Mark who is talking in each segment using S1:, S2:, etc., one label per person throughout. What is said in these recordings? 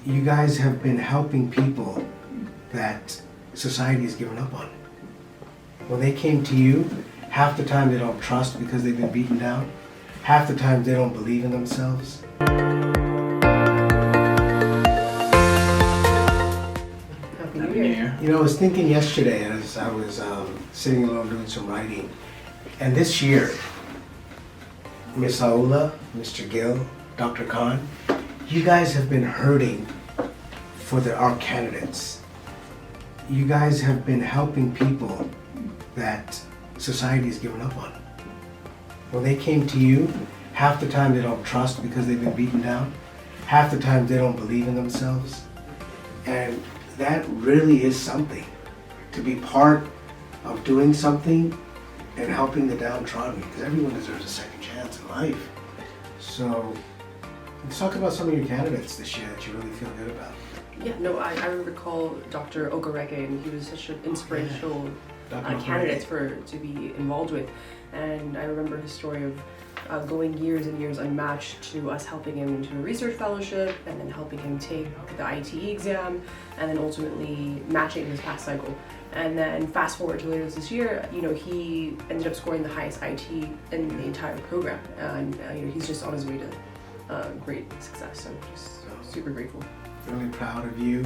S1: You guys have been helping people that society has given up on. When they came to you, half the time they don't trust because they've been beaten down. Half the time they don't believe in themselves.
S2: Happy New Year.
S1: You know, I was thinking yesterday as I was sitting alone doing some writing, and this year, Miss Aula, Mr. Gill, Dr. Khan, you guys have been hurting for our candidates. You guys have been helping people that society has given up on. When they came to you, half the time they don't trust because they've been beaten down. Half the time they don't believe in themselves. And that really is something, to be part of doing something and helping the downtrodden, because everyone deserves a second chance in life. So let's talk about some of your candidates this year that you really feel good about.
S2: Yeah, no, I recall Dr. Ogareke, and he was such an inspirational candidate to be involved with. And I remember his story of going years and years unmatched to us helping him into a research fellowship and then helping him take the ITE exam and then ultimately matching his past cycle. And then fast forward to later this year, you know, he ended up scoring the highest IT in the entire program. And you know, he's just on his way to great success. So just super grateful.
S1: Really proud of you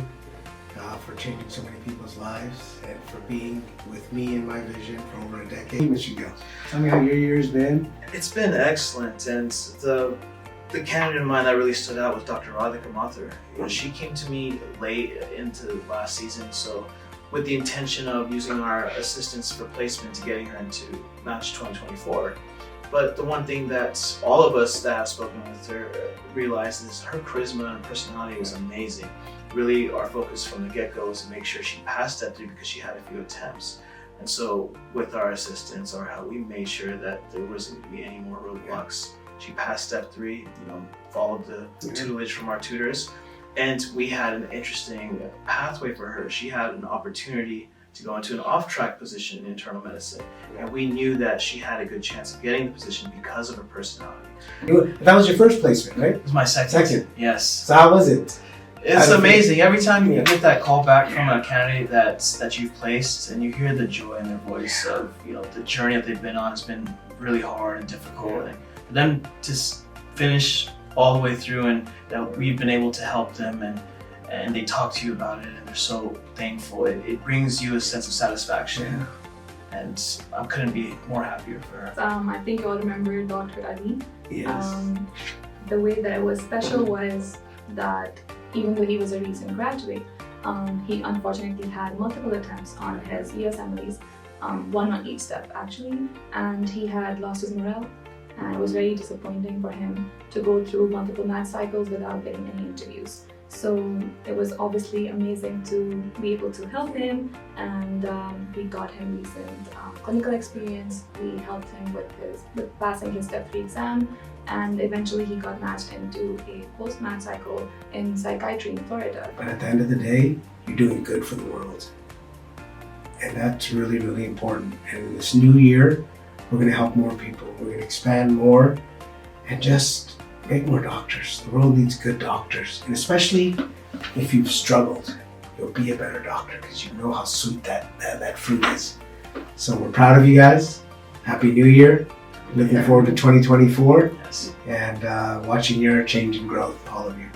S1: for changing so many people's lives and for being with me in my vision for over a decade. Mr. Gill, tell me how your year's been.
S3: It's been excellent, and the candidate of mine that really stood out was Dr. Radhika Mathur. You know, she came to me late into last season, so with the intention of using our assistance for placement to getting her into Match 2024. But the one thing that all of us that have spoken with her realized is her charisma and personality was amazing. Really, our focus from the get-go was to make sure she passed Step 3 because she had a few attempts. And so with our assistance or how we made sure that there wasn't going to be any more roadblocks. She passed Step 3, you know, followed the tutelage from our tutors. And we had an interesting pathway for her. She had an opportunity to go into an off-track position in internal medicine. And we knew that she had a good chance of getting the position because of her personality.
S1: That was your first placement, right?
S3: It was my second.
S1: Second.
S3: Yes.
S1: So how was it?
S3: It's amazing. Every time you get that call back from a candidate that you've placed and you hear the joy in their voice of, you know, the journey that they've been on has been really hard and difficult. And for them to finish all the way through and that we've been able to help them and they talk to you about it and they're so thankful. It brings you a sense of satisfaction.
S1: Yeah.
S3: And I couldn't be more happier for her.
S4: I think you all remember Dr. Aleena.
S1: Yes.
S4: The way that it was special was that even though he was a recent graduate, he unfortunately had multiple attempts on his ESMLEs, one on each step actually, and he had lost his morale. And it was very disappointing for him to go through multiple match cycles without getting any interviews. So it was obviously amazing to be able to help him, and we got him recent clinical experience. We helped him with passing his Step 3 exam, and eventually he got matched into a post-match cycle in psychiatry in Florida.
S1: But at the end of the day, you're doing good for the world. And that's really, really important. And in this new year, we're going to help more people. We're going to expand more and just make more doctors. The world needs good doctors. And especially if you've struggled, you'll be a better doctor because you know how sweet that fruit is. So we're proud of you guys. Happy New Year. Looking forward to 2024
S3: Yes.
S1: and watching your change and growth, all of you.